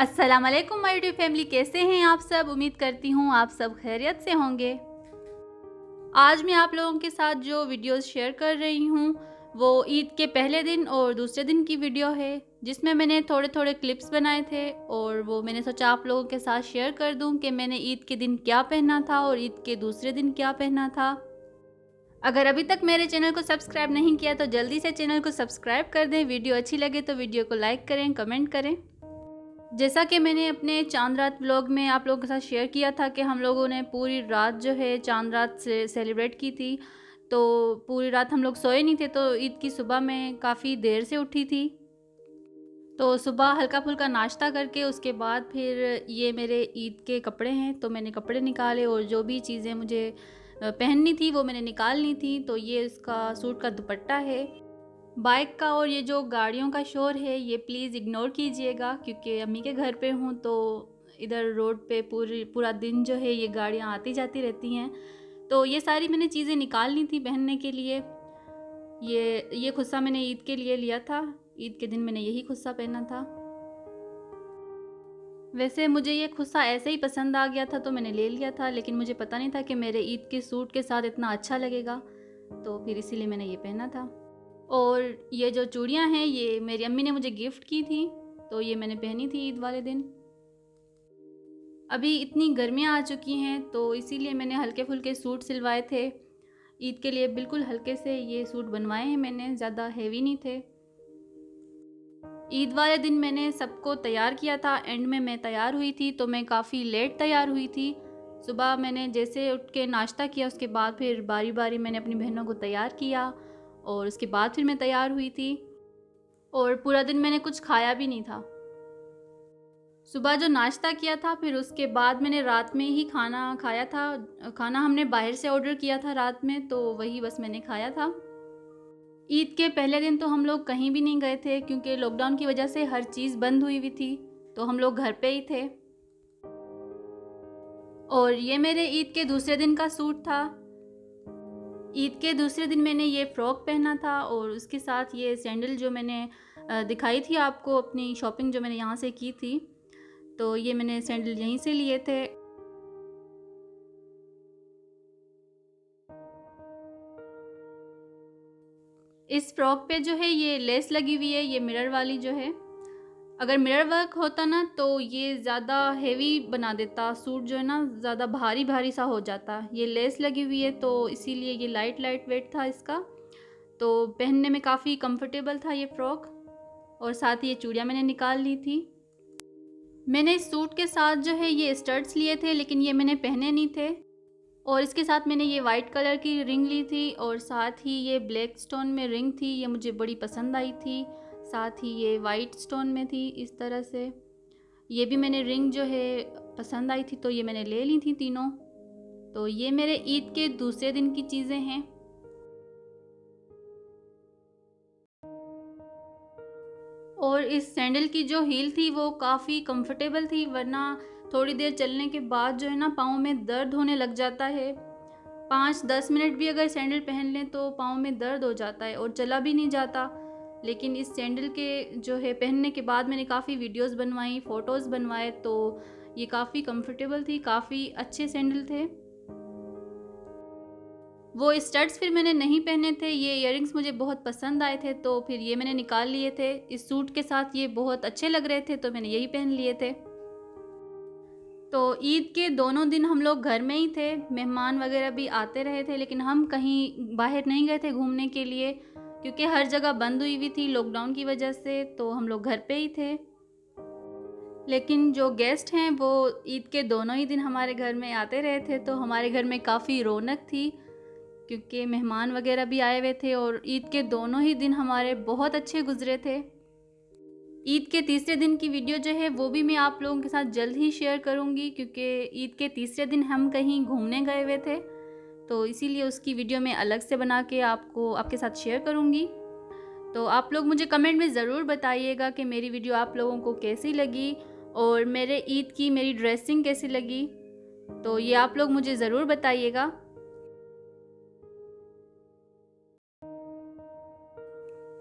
अस्सलाम वालेकुम my YouTube family, कैसे हैं आप सब। उम्मीद करती हूँ आप सब खैरियत से होंगे। आज मैं आप लोगों के साथ जो वीडियोस शेयर कर रही हूँ वो ईद के पहले दिन और दूसरे दिन की वीडियो है, जिसमें मैंने थोड़े थोड़े क्लिप्स बनाए थे और वो मैंने सोचा आप लोगों के साथ शेयर कर दूँ कि मैंने ईद के दिन क्या पहना था और ईद के दूसरे दिन क्या पहना था। अगर अभी तक मेरे चैनल को सब्सक्राइब नहीं किया तो जल्दी से चैनल को सब्सक्राइब कर दें। वीडियो अच्छी लगे तो वीडियो को लाइक करें, कमेंट करें। जैसा कि मैंने अपने चांद रात व्लॉग में आप लोगों के साथ शेयर किया था कि हम लोगों ने पूरी रात जो है चांद रात से सेलिब्रेट की थी, तो पूरी रात हम लोग सोए नहीं थे। तो ईद की सुबह मैं काफ़ी देर से उठी थी, तो सुबह हल्का फुल्का नाश्ता करके उसके बाद फिर ये मेरे ईद के कपड़े हैं, तो मैंने कपड़े निकाले और जो भी चीज़ें मुझे पहननी थी वो मैंने निकाल ली थी। तो ये इसका सूट का दुपट्टा है। बाइक का और ये जो गाड़ियों का शोर है ये प्लीज़ इग्नोर कीजिएगा, क्योंकि अम्मी के घर पे हूँ तो इधर रोड पे पूरा दिन जो है ये गाड़ियाँ आती जाती रहती हैं। तो ये सारी मैंने चीज़ें निकाल ली थी पहनने के लिए। ये खुस्सा मैंने ईद के लिए लिया था, ईद के दिन मैंने यही खुस्सा पहना था। वैसे मुझे ये खुस्सा ऐसे ही पसंद आ गया था तो मैंने ले लिया था, लेकिन मुझे पता नहीं था कि मेरे ईद के सूट के साथ इतना अच्छा लगेगा, तो फिर इसीलिए मैंने ये पहना था। और ये जो चूड़ियाँ हैं ये मेरी अम्मी ने मुझे गिफ्ट की थी, तो ये मैंने पहनी थी ईद वाले दिन। अभी इतनी गर्मियाँ आ चुकी हैं तो इसीलिए मैंने हल्के फुल्के सूट सिलवाए थे ईद के लिए। बिल्कुल हल्के से ये सूट बनवाए हैं मैंने, ज़्यादा हेवी नहीं थे। ईद वाले दिन मैंने सबको तैयार किया था, एंड में मैं तैयार हुई थी तो मैं काफ़ी लेट तैयार हुई थी। सुबह मैंने जैसे उठ के नाश्ता किया उसके बाद फिर बारी बारी मैंने अपनी बहनों को तैयार किया और उसके बाद फिर मैं तैयार हुई थी। और पूरा दिन मैंने कुछ खाया भी नहीं था। सुबह जो नाश्ता किया था फिर उसके बाद मैंने रात में ही खाना खाया था। खाना हमने बाहर से ऑर्डर किया था रात में, तो वही बस मैंने खाया था। ईद के पहले दिन तो हम लोग कहीं भी नहीं गए थे, क्योंकि लॉकडाउन की वजह से हर चीज़ बंद हुई थी, तो हम लोग घर पे ही थे। और ये मेरे ईद के दूसरे दिन का सूट था। ईद के दूसरे दिन मैंने ये फ़्रॉक पहना था और उसके साथ ये सैंडल जो मैंने दिखाई थी आपको, अपनी शॉपिंग जो मैंने यहाँ से की थी, तो ये मैंने सैंडल यहीं से लिए थे। इस फ्रॉक पे जो है ये लेस लगी हुई है, ये मिरर वाली जो है। अगर मिरर वर्क होता ना तो ये ज़्यादा हेवी बना देता सूट, जो है ना ज़्यादा भारी भारी सा हो जाता। ये लेस लगी हुई है तो इसीलिए ये लाइट लाइट वेट था इसका, तो पहनने में काफ़ी कंफर्टेबल था ये फ़्रॉक। और साथ ही ये चूड़ियाँ मैंने निकाल ली थी। मैंने इस सूट के साथ जो है ये स्टड्स लिए थे, लेकिन ये मैंने पहने नहीं थे। और इसके साथ मैंने ये वाइट कलर की रिंग ली थी और साथ ही ये ब्लैक स्टोन में रिंग थी, ये मुझे बड़ी पसंद आई थी। साथ ही ये वाइट स्टोन में थी इस तरह से, ये भी मैंने रिंग जो है पसंद आई थी तो ये मैंने ले ली थी तीनों। तो ये मेरे ईद के दूसरे दिन की चीज़ें हैं। और इस सैंडल की जो हील थी वो काफ़ी कंफर्टेबल थी, वरना थोड़ी देर चलने के बाद जो है ना पाँव में दर्द होने लग जाता है। 5-10 मिनट भी अगर सैंडल पहन लें तो पाँव में दर्द हो जाता है और चला भी नहीं जाता। लेकिन इस सैंडल के जो है पहनने के बाद मैंने काफ़ी वीडियोस बनवाई, फ़ोटोज़ बनवाए, तो ये काफ़ी कंफर्टेबल थी, काफ़ी अच्छे सैंडल थे। वो स्टड्स फिर मैंने नहीं पहने थे, ये इयररिंग्स मुझे बहुत पसंद आए थे तो फिर ये मैंने निकाल लिए थे। इस सूट के साथ ये बहुत अच्छे लग रहे थे तो मैंने यही पहन लिए थे। तो ईद के दोनों दिन हम लोग घर में ही थे, मेहमान वगैरह भी आते रहे थे, लेकिन हम कहीं बाहर नहीं गए थे घूमने के लिए, क्योंकि हर जगह बंद हुई थी लॉकडाउन की वजह से, तो हम लोग घर पे ही थे। लेकिन जो गेस्ट हैं वो ईद के दोनों ही दिन हमारे घर में आते रहे थे, तो हमारे घर में काफ़ी रौनक थी, क्योंकि मेहमान वगैरह भी आए हुए थे। और ईद के दोनों ही दिन हमारे बहुत अच्छे गुजरे थे। ईद के तीसरे दिन की वीडियो जो है वो भी मैं आप लोगों के साथ जल्द ही शेयर करूंगी, क्योंकि ईद के तीसरे दिन हम कहीं घूमने गए हुए थे, तो इसीलिए उसकी वीडियो मैं अलग से बना के आपके साथ शेयर करूंगी। तो आप लोग मुझे कमेंट में ज़रूर बताइएगा कि मेरी वीडियो आप लोगों को कैसी लगी और मेरे ईद की मेरी ड्रेसिंग कैसी लगी, तो ये आप लोग मुझे ज़रूर बताइएगा।